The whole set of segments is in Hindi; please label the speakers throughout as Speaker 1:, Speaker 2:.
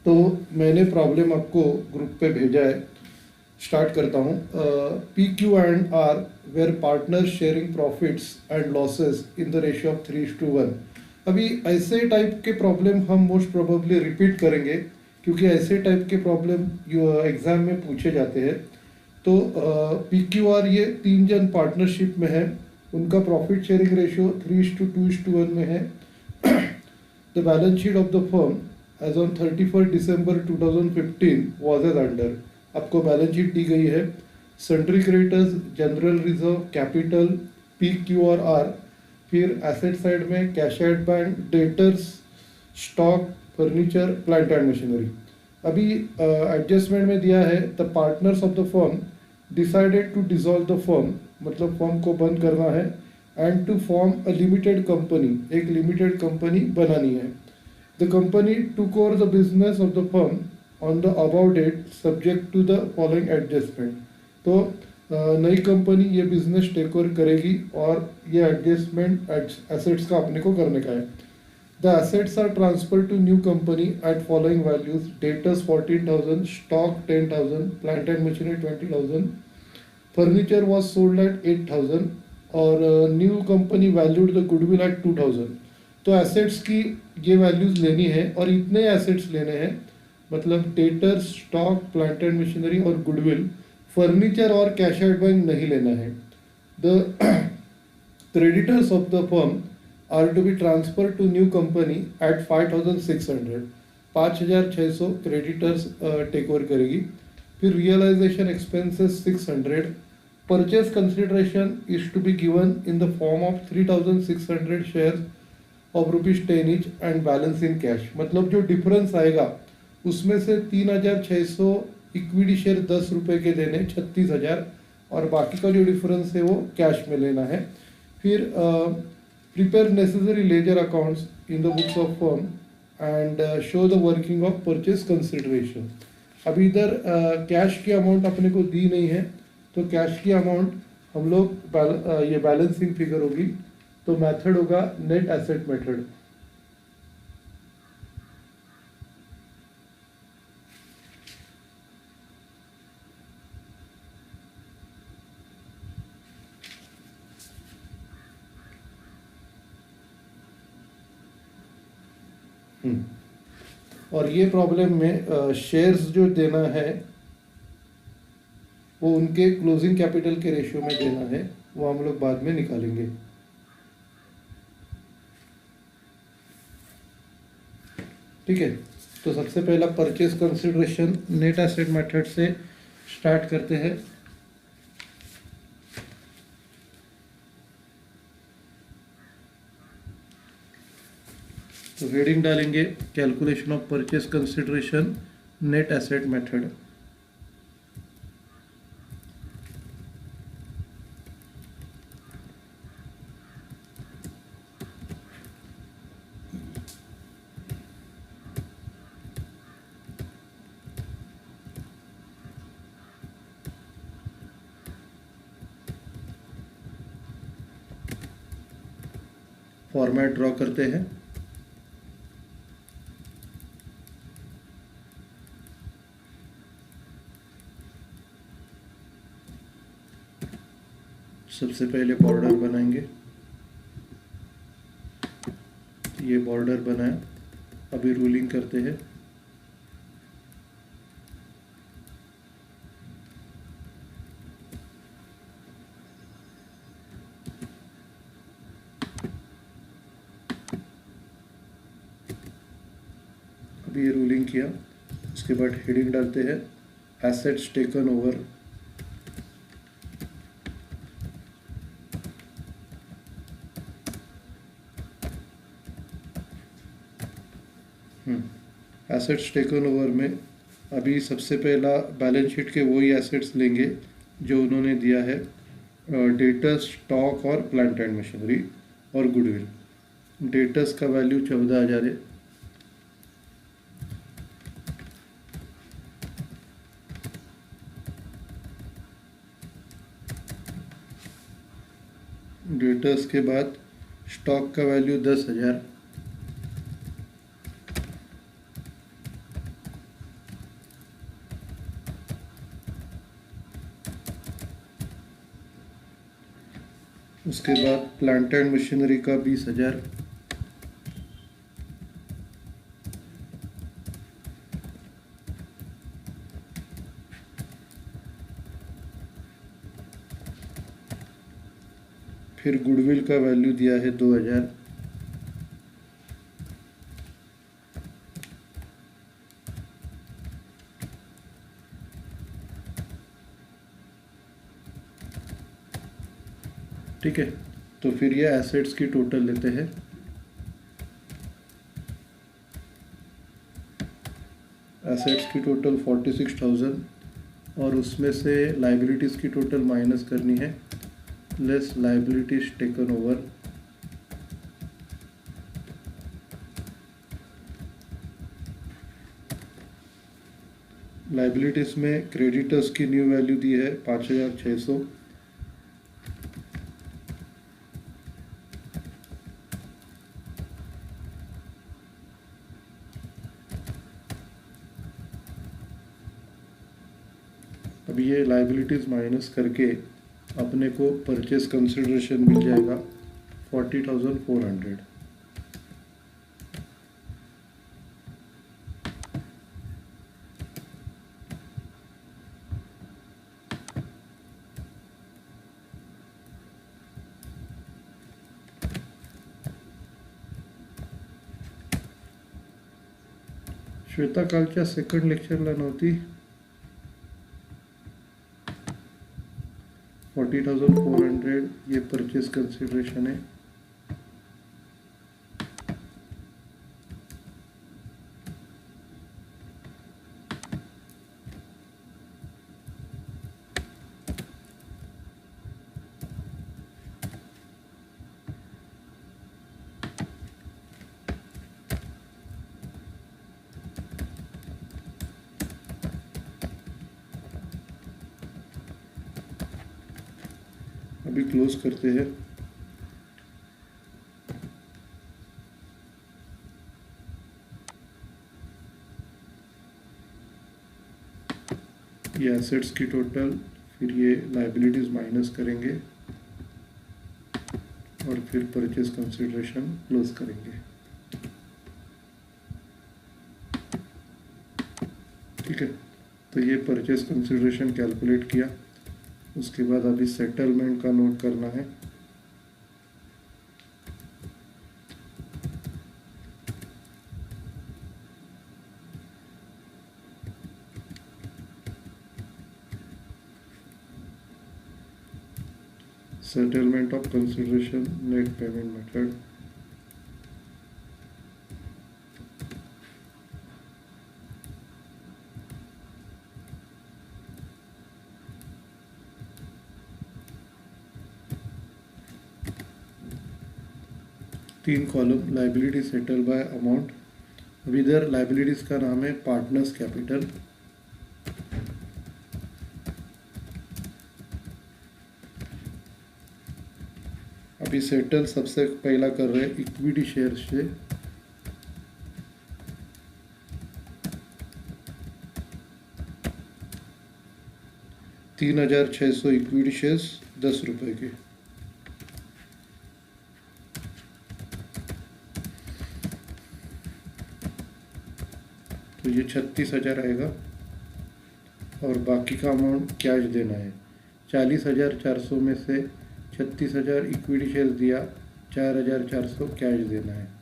Speaker 1: तो मैंने प्रॉब्लम आपको ग्रुप पे भेजा है, स्टार्ट करता हूँ। PQ&R where partner sharing profits and losses in the ratio of 3:1। अभी ऐसे टाइप के प्रॉब्लम हम मोस्ट प्रोबेबली रिपीट करेंगे, क्योंकि ऐसे टाइप के प्रॉब्लम एग्जाम में पूछे जाते हैं। तो PQR ये 3 जन पार्टनरशिप में है, उनका प्रॉफिट शेयरिंग रेशियो 3:2:1 में है। The balance sheet of the firm as on 31 December 2015 was as under. आपको बैलेंस शीट दी गई है। Sundry creditors, general reserve, capital, PQR। फिर एसेट साइड में cash at bank, debtors, stock, furniture, plant and machinery. अभी एडजस्टमेंट में दिया है the partners of the firm decided to dissolve the firm, मतलब फर्म को बंद करना है, and to form a limited company, एक लिमिटेड कंपनी बनानी है। The company took over the business of the firm on the above date subject to the following adjustment. तो नई कंपनी ये बिजनेस टेक ओवर करेगी और ये एडजस्टमेंट एसेट्स का अपने को करने का है। The assets are transfer to new company at following values, debtors 14,000, stock 10,000, plant and machinery 20,000, furniture was sold at 8,000 और new company valued the goodwill at 2,000। तो एसेट्स की ये वैल्यूज लेनी है और इतने एसेट्स लेने हैं, मतलब debtors, stock, plant and machinery और गुडविल। फर्नीचर और कैश एट बैंक नहीं लेना है। The creditors of the firm are to be transfer to new company at 5,600, 5,600 creditors take over करेगी। फिर realisation expenses 600। Purchase consideration is to be given in the form of 3,600 shares of ₹10 each and balance in cash. मतलब जो डिफरेंस आएगा उसमें से 3,600 इक्विटी शेयर 10 रुपये के देने, 36,000, और बाकी का जो डिफरेंस है वो कैश में लेना है। फिर prepare necessary ledger accounts in the books of firm and show the working of purchase consideration. अभी इधर कैश की अमाउंट अपने को दी नहीं है, तो कैश की अमाउंट हम लोग ये बैलेंसिंग फिगर होगी, तो मेथड होगा नेट एसेट मेथड। और ये प्रॉब्लम में शेयर्स जो देना है वो उनके क्लोजिंग कैपिटल के रेशियो में देना है, वो हम लोग बाद में निकालेंगे। ठीक है, तो सबसे पहला purchase consideration net asset method से स्टार्ट करते हैं। तो हेडिंग डालेंगे calculation of purchase consideration net asset method. Format draw करते हैं। सबसे पहले बॉर्डर बनाएंगे, ये बॉर्डर बनाया। अभी रूलिंग करते हैं। अभी ये रूलिंग किया, उसके बाद हेडिंग डालते हैं assets taken over. Assets taken over में अभी सबसे पहला बैलेंस शीट के वही एसेट्स लेंगे जो उन्होंने दिया है, डेटर्स, स्टॉक और प्लांट एंड मशीनरी और गुडविल। डेटर्स का वैल्यू 14,000 है। डेटर्स के बाद स्टॉक का वैल्यू 10,000। उसके बाद प्लांट एंड मशीनरी का 20,000। फिर गुडविल का वैल्यू दिया है 2,000। ठीक है, तो फिर ये एसेट्स की टोटल लेते हैं। एसेट्स की टोटल 46,000 और उसमें से लाइबिलिटीज़ की टोटल माइनस करनी है, less liabilities taken over. Liabilities में क्रेडिटर्स की न्यू वैल्यू दी है 5,600। अब ये लाइबिलिटीज़ माइनस करके अपने को परचेस कंसिडरेशन मिल जाएगा 40,400। श्वेता कालच्या सेकंड लेक्चरला नव्हती। 40,400 ये परचेस कंसिडरेशन है। अभी क्लोज करते हैं। ये एसेट्स की टोटल, फिर ये लाइबिलिटीज़ माइनस करेंगे और फिर परचेस कंसिडरेशन क्लोज करेंगे। ठीक है, तो ये परचेस कंसिडरेशन कैलकुलेट किया। उसके बाद अभी सेटलमेंट का नोट करना है। Settlement of consideration net payment method. तीन column, liability settle by amount. अब इधर लाइबिलिटीज़ का नाम है पार्टनर्स कैपिटल। अभी सेटल सबसे पहला कर रहे हैं इक्विटी शेयर से। $3,600 इक्विटी शेयर्स 10 रुपए के। तो ये 36,000 आएगा और बाकी का अमाउंट कैश देना है। 40,400 में से 36,000 इक्विटी शेयर्स दिया, 4,400 कैश देना है।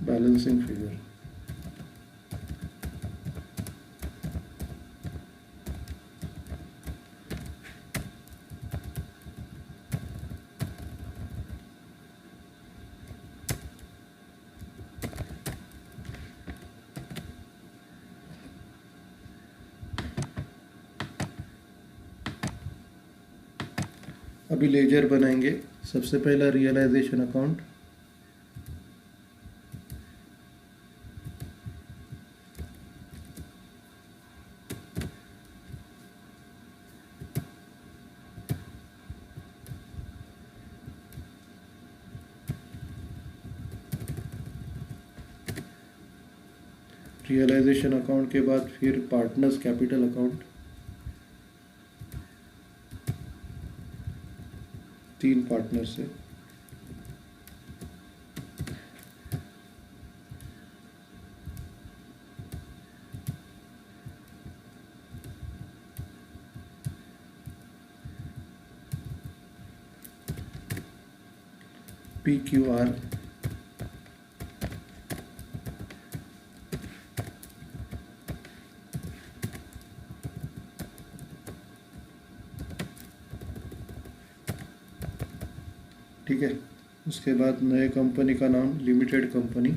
Speaker 1: Balancing figure. अभी लेजर बनाएंगे। सबसे पहला रियलाइजेशन अकाउंट, रियलाइजेशन अकाउंट के बाद फिर पार्टनर्स कैपिटल अकाउंट, 3 पार्टनर से, PQR, ठीक है। उसके बाद नए कंपनी का नाम लिमिटेड कंपनी,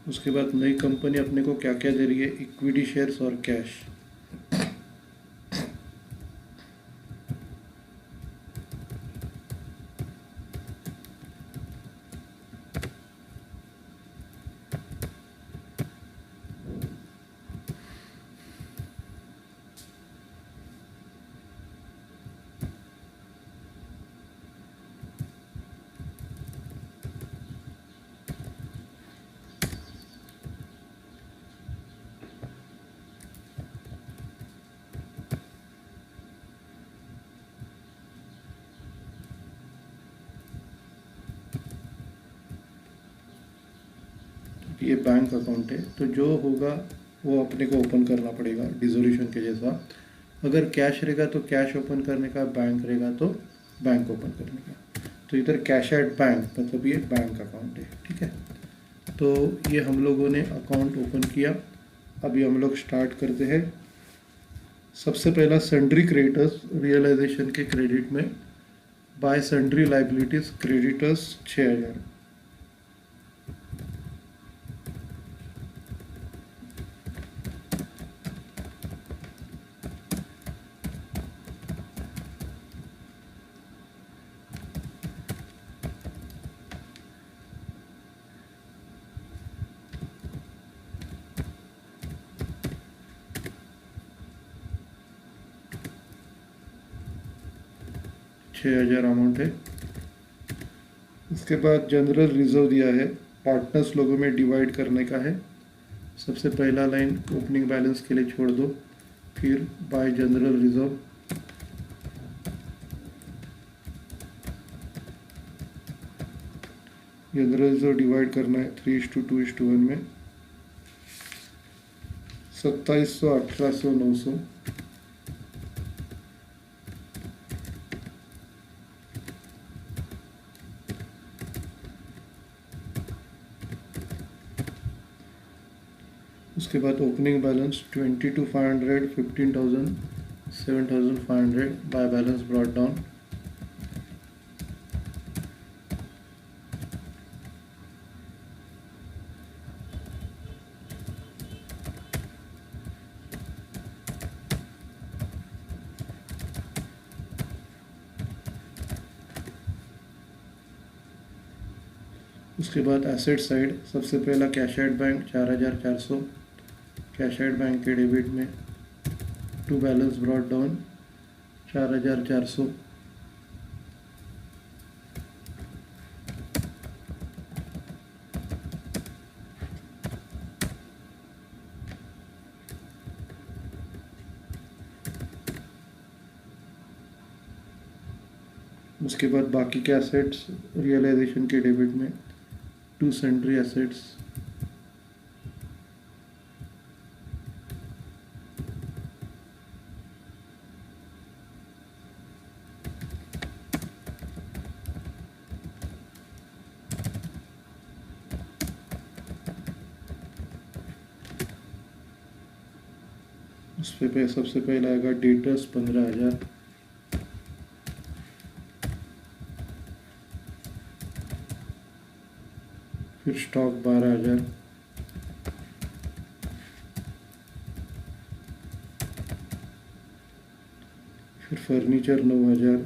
Speaker 1: उसके बाद नई कंपनी अपने को क्या क्या दे रही है, इक्विटी शेयर्स और कैश। ये बैंक अकाउंट है, तो जो होगा वो अपने को ओपन करना पड़ेगा डिसोल्यूशन के जैसा। अगर कैश रहेगा तो कैश ओपन करने का, बैंक रहेगा तो बैंक ओपन करने का। तो इधर कैश एट बैंक मतलब ये बैंक अकाउंट है, ठीक है। तो ये हम लोगों ने अकाउंट ओपन किया। अभी हम लोग स्टार्ट करते हैं। सबसे पहला सन्ड्री क्रेडिटर्स रियलाइजेशन के क्रेडिट में, bye sundry liabilities creditors 6000। Amount है। उसके बाद जनरल रिजर्व दिया है, पार्टनर्स लोगों में डिवाइड करने का है। सबसे पहला लाइन ओपनिंग बैलेंस के लिए छोड़ दो, फिर bye general reserve, general reserve divide करना है 3:2:1 में, 2700, 1800, 900। उसके बाद opening balance 22,500, 15,000, 7,500 by balance brought down. उसके बाद एसेट साइड, सबसे पहला cash at bank 4,400, cash at bank के डेबिट में टू बैलेंस ब्रॉट डाउन 4,400। उसके बाद बाकी के एसेट्स रियलाइजेशन के डेबिट में टू सन्ड्री एसेट्स, उस पे सबसे पहले आएगा डेटर्स 15,000, फिर स्टॉक 12,000, फिर फर्नीचर 9,000,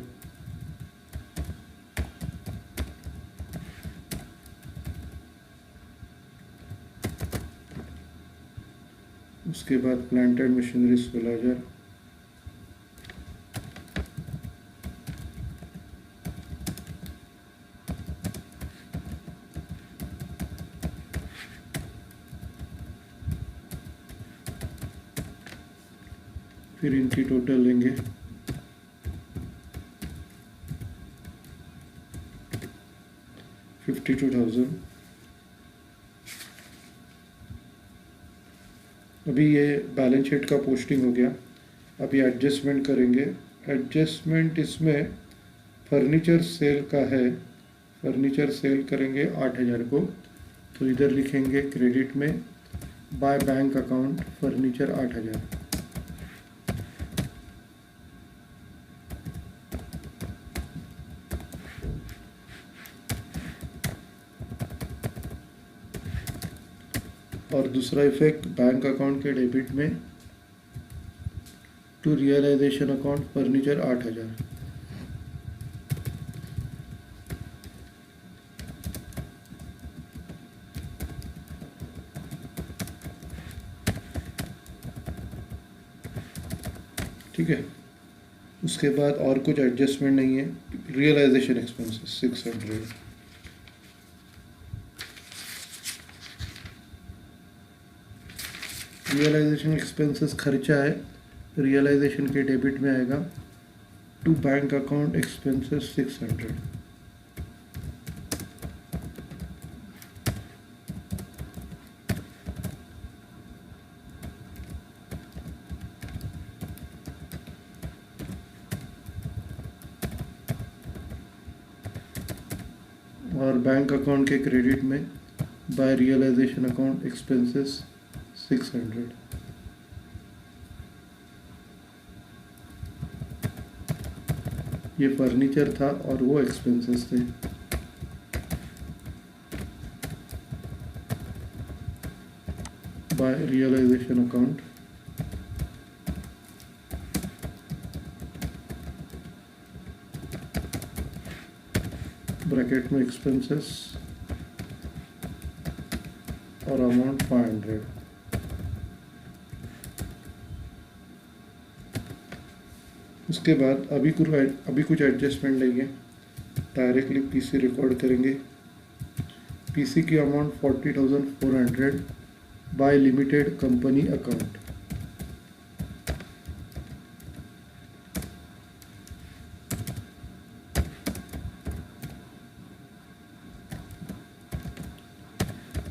Speaker 1: उसके बाद प्लांट एंड मशीनरी 16,000, फिर इनकी टोटल लेंगे 52,000। अभी ये बैलेंस शीट का पोस्टिंग हो गया। अभी एडजस्टमेंट करेंगे। एडजस्टमेंट इसमें फर्नीचर सेल का है, फर्नीचर सेल करेंगे 8,000 को, तो इधर लिखेंगे क्रेडिट में बाय बैंक अकाउंट फर्नीचर 8,000। और दूसरा इफेक्ट बैंक अकाउंट के डेबिट में टू रियलाइजेशन अकाउंट फर्नीचर 8,000। ठीक है, उसके बाद और कुछ एडजस्टमेंट नहीं है। Realisation expenses 600। रियलाइजेशन एक्सपेंसेस खर्चा है, रियलाइजेशन के डेबिट में आएगा टू बैंक अकाउंट एक्सपेंसेस 600। और बैंक अकाउंट के क्रेडिट में बाय रियलाइजेशन अकाउंट एक्सपेंसेस 600। ये फर्नीचर था और वो एक्सपेंसेस थे। बाय रियलाइजेशन अकाउंट ब्रैकेट में एक्सपेंसेस और अमाउंट 500। उसके बाद अभी कुछ एडजस्टमेंट लेंगे, डायरेक्टली पीसी रिकॉर्ड करेंगे। पीसी की amount 40,400 by limited company account.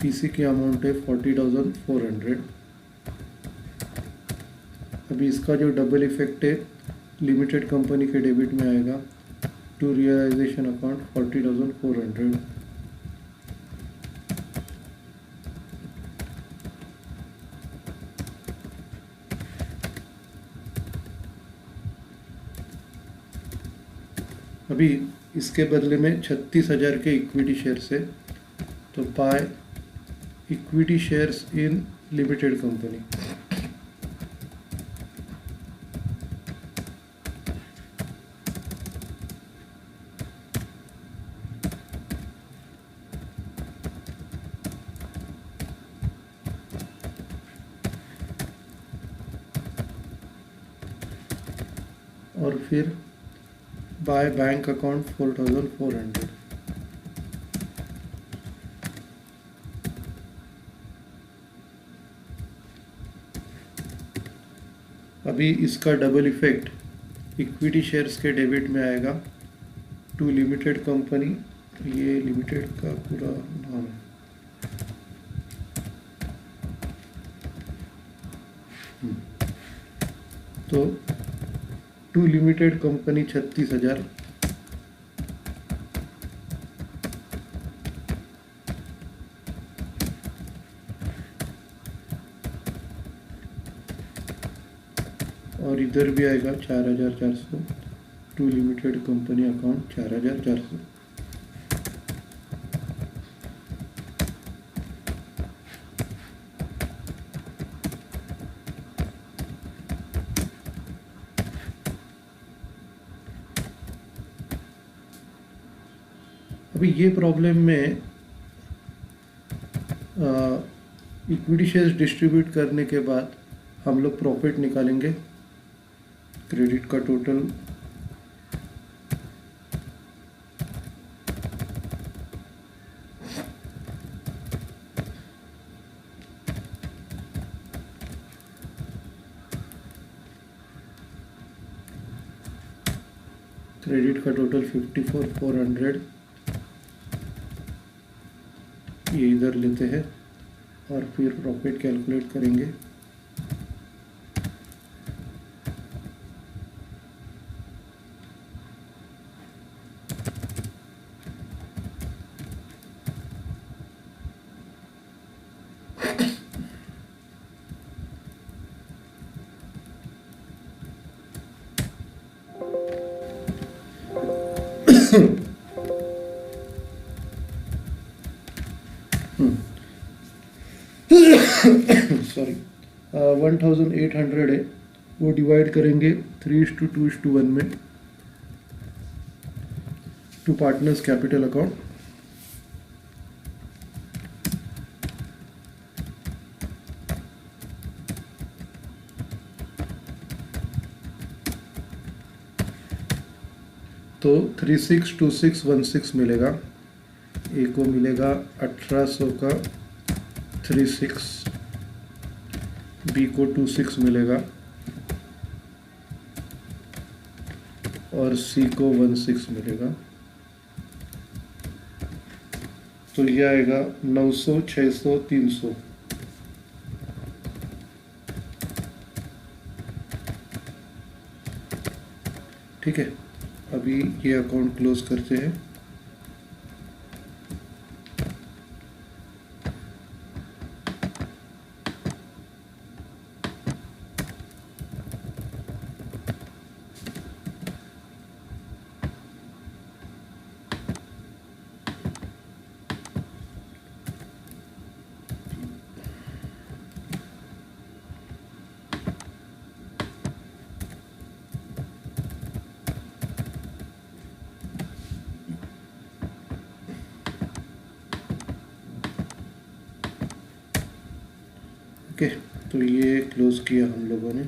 Speaker 1: PC की अमाउंट है 40,400। अभी इसका जो डबल इफेक्ट है लिमिटेड कंपनी के डेबिट में आएगा टू रियलाइजेशन अकाउंट 40,400। अभी इसके बदले में 36,000 के इक्विटी शेयर्स है, तो by equity shares in limited company. और फिर बाय बैंक अकाउंट 4,400। अभी इसका डबल इफेक्ट इक्विटी शेयर्स के डेबिट में आएगा टू लिमिटेड कंपनी। ये लिमिटेड का पूरा नाम है। तो टू लिमिटेड कंपनी 36,000, और इधर भी आएगा 4,400, टू लिमिटेड कंपनी अकाउंट 4,400। अभी ये प्रॉब्लम में इक्विटी शेयर्स डिस्ट्रीब्यूट करने के बाद हम लोग प्रॉफिट निकालेंगे। क्रेडिट का टोटल क्रेडिट का टोटल 54,400 ये इधर लेते हैं और फिर प्रॉफिट कैलकुलेट करेंगे। सॉरी 1,800 है, वो डिवाइड करेंगे 3:2:1 में टू पार्टनर्स कैपिटल अकाउंट। तो 362616 मिलेगा। ए को मिलेगा 1800 का 36, बी को 26 मिलेगा और सी को 16 मिलेगा। तो ये आएगा 900, 600, 300। ठीक है, अभी ये अकाउंट क्लोज करते हैं। ओके, तो ये क्लोज किया हम लोगों ने।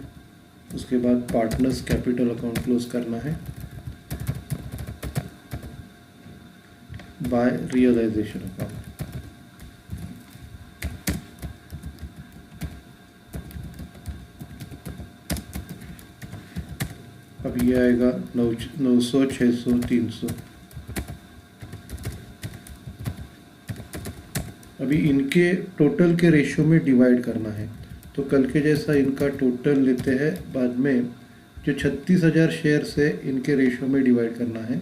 Speaker 1: उसके बाद पार्टनर्स कैपिटल अकाउंट क्लोज करना है बाय रियलाइजेशन अकाउंट। अब ये आएगा 900, 600, 300। अभी इनके टोटल के रेशियो में डिवाइड करना है। तो कल के जैसा इनका टोटल लेते हैं, बाद में जो 36,000 शेयर्स है इनके रेशियो में डिवाइड करना है।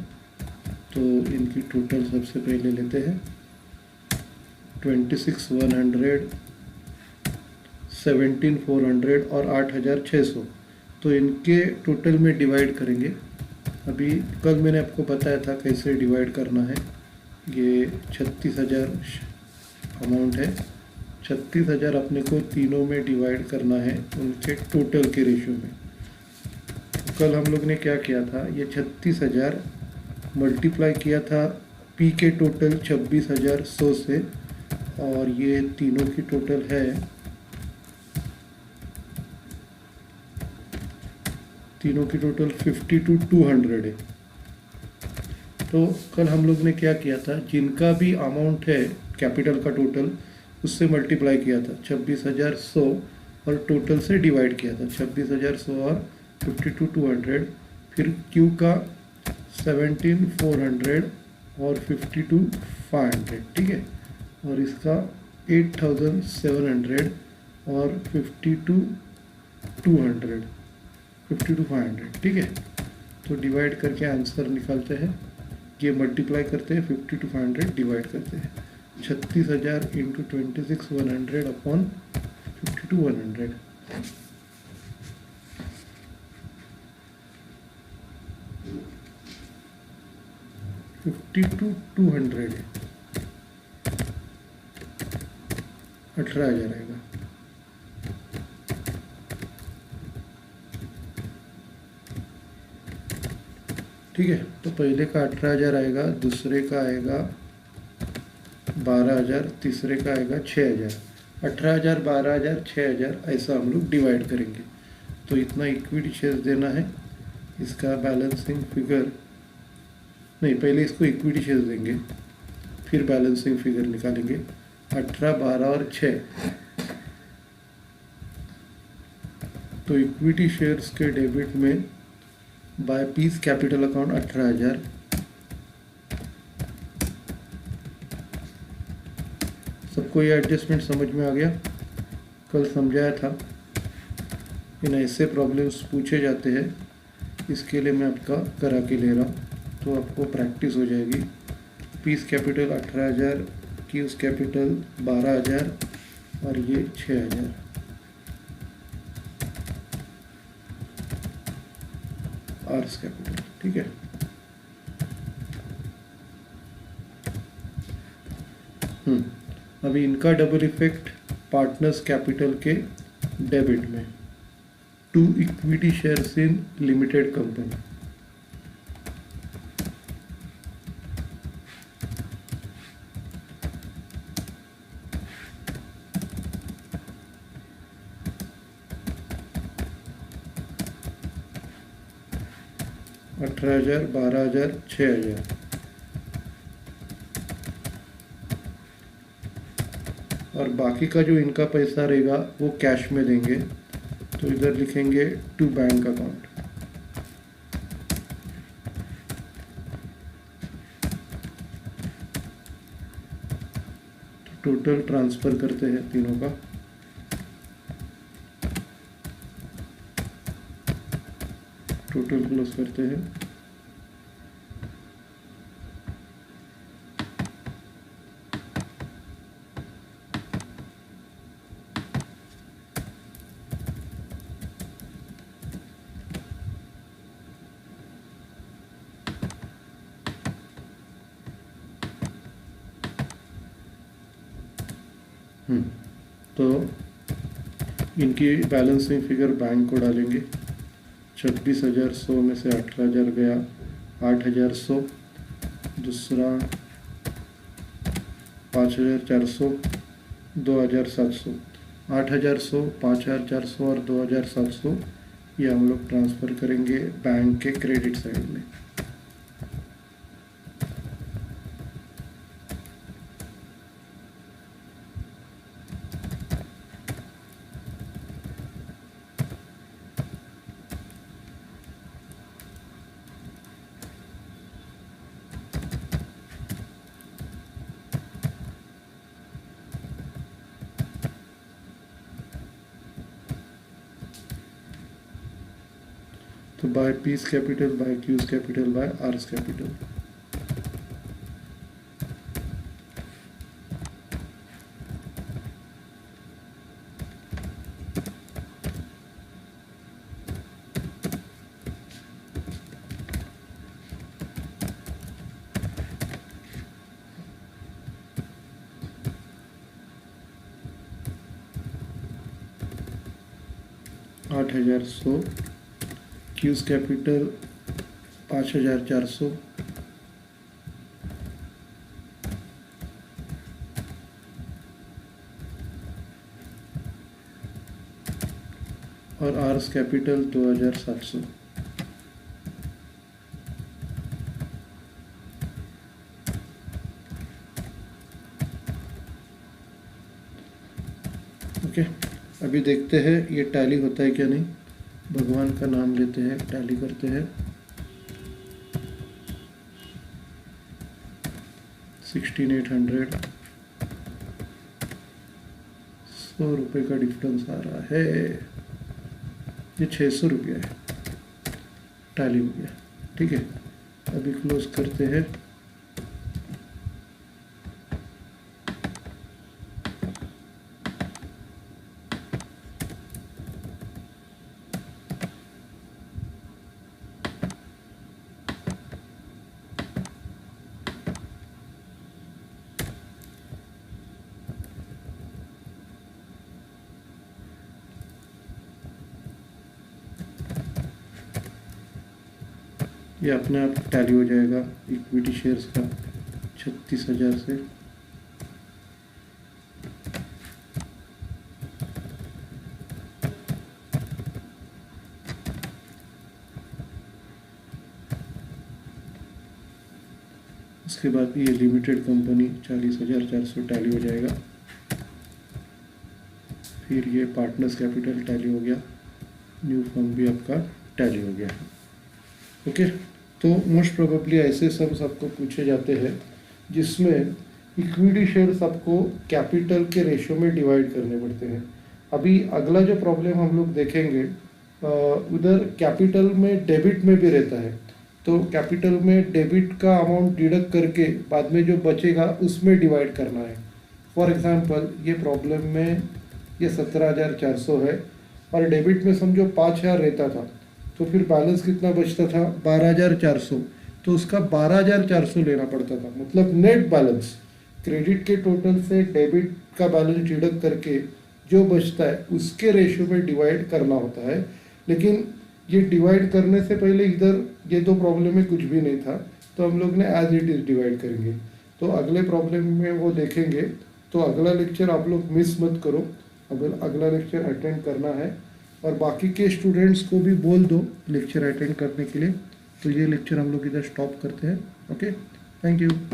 Speaker 1: तो इनकी टोटल सबसे पहले लेते हैं 26,100, 17,400 और 8,600। तो इनके टोटल में डिवाइड करेंगे। अभी कल मैंने आपको बताया था कैसे डिवाइड करना है। ये 36,000 अमाउंट है, 36,000 अपने को तीनों में डिवाइड करना है उनके टोटल के रेशियो में। तो कल हम लोग ने क्या किया था, ये 36,000 मल्टीप्लाई किया था पी के टोटल 26,100 से, और ये तीनों की टोटल है तीनों की टोटल 52,200 है। तो कल हम लोग ने क्या किया था, जिनका भी अमाउंट है कैपिटल का टोटल उससे मल्टीप्लाई किया था 26,100 और टोटल से डिवाइड किया था 26,100 और 52,200। फिर क्यू का 17,400 और 52,500, ठीक है, और इसका 8,700 और 52,500, ठीक है। तो डिवाइड करके आंसर निकालते हैं, ये मल्टीप्लाई करते हैं 52,500 डिवाइड करते हैं 36,000 इंटू 26,100 अपॉन 52,100। 52,200 है, 18,000 आएगा। ठीक है, तो पहले का 18,000 आएगा, दूसरे का आएगा 12,000, तीसरे का आएगा 6,000। 18,000, 12,000, 6,000 ऐसा हम लोग डिवाइड करेंगे। तो इतना इक्विटी शेयर्स देना है। इसका बैलेंसिंग फिगर नहीं, पहले इसको इक्विटी शेयर्स देंगे, फिर बैलेंसिंग फिगर निकालेंगे। 18, 12 और 6, तो इक्विटी शेयर्स के डेबिट में बाय पीस कैपिटल अकाउंट 18,000, सबको ये एडजस्टमेंट समझ में आ गया? कल समझाया था, इन ऐसे प्रॉब्लम्स पूछे जाते हैं, इसके लिए मैं आपका करा के ले रहा हूँ, तो आपको प्रैक्टिस हो जाएगी। पीस कैपिटल 18,000, क्यूज कैपिटल 12,000 और ये 6,000। आर्स कैपिटल, ठीक है। अभी इनका डबल इफेक्ट पार्टनर्स कैपिटल के डेबिट में, to equity shares in limited company. अठारह 18,000, 12,000, 6,000। और बाकी का जो इनका पैसा रहेगा वो कैश में देंगे, तो इधर लिखेंगे टू बैंक अकाउंट। तो टोटल ट्रांसफर करते हैं तीनों का। टोटल क्लोज करते हैं। तो इनकी बैलेंसिंग फिगर बैंक को डालेंगे। 26,100 में से 18,000 गया, 8,100, दूसरा 5,400, 2,700। 8,100, 5,400 और 2,700 ये हम लोग ट्रांसफ़र करेंगे बैंक के क्रेडिट साइड में। तो by P's capital, by Q's capital, by R's capital. आठ 8,100, क्यूज कैपिटल 5,400, और आर्स कैपिटल 2,700। ओके, अभी देखते हैं ये टैली होता है क्या नहीं। भगवान का नाम लेते हैं, टैली करते हैं। 16,800, 100 रुपये का डिफरेंस आ रहा है। ये 600 रुपया है, टैली हो गया। ठीक है, अभी क्लोज करते हैं। ये अपने आप टैली हो जाएगा इक्विटी शेयर्स का 36,000 से। उसके बाद ये लिमिटेड कंपनी 40,400 टैली हो जाएगा। फिर ये पार्टनर्स कैपिटल टैली हो गया, न्यू फर्म भी आपका टैली हो गया। ओके, तो मोस्ट प्रोबेबली ऐसे सम्स आपको पूछे जाते हैं जिसमें इक्विटी शेयर्स आपको कैपिटल के रेशियो में डिवाइड करने पड़ते हैं। अभी अगला जो प्रॉब्लम हम लोग देखेंगे उधर कैपिटल में डेबिट में भी रहता है, तो कैपिटल में डेबिट का अमाउंट डिडक्ट करके बाद में जो बचेगा उसमें डिवाइड करना है। फॉर एग्जांपल ये प्रॉब्लम में ये 17,400 है और डेबिट में समझो 5,000 रहता था, तो फिर बैलेंस कितना बचता था 12,400, तो उसका 12,400 लेना पड़ता था। मतलब नेट बैलेंस क्रेडिट के टोटल से डेबिट का बैलेंस डिडक्ट करके जो बचता है उसके रेशियो में डिवाइड करना होता है। लेकिन ये डिवाइड करने से पहले इधर ये दो प्रॉब्लम में कुछ भी नहीं था, तो हम लोग ने एज इट इज़ डिवाइड करेंगे। तो अगले प्रॉब्लम में वो देखेंगे। तो अगला लेक्चर आप लोग मिस मत करो, अगला लेक्चर अटेंड करना है और बाकी के स्टूडेंट्स को भी बोल दो लेक्चर अटेंड करने के लिए। तो ये लेक्चर हम लोग इधर स्टॉप करते हैं। Okay, thank you.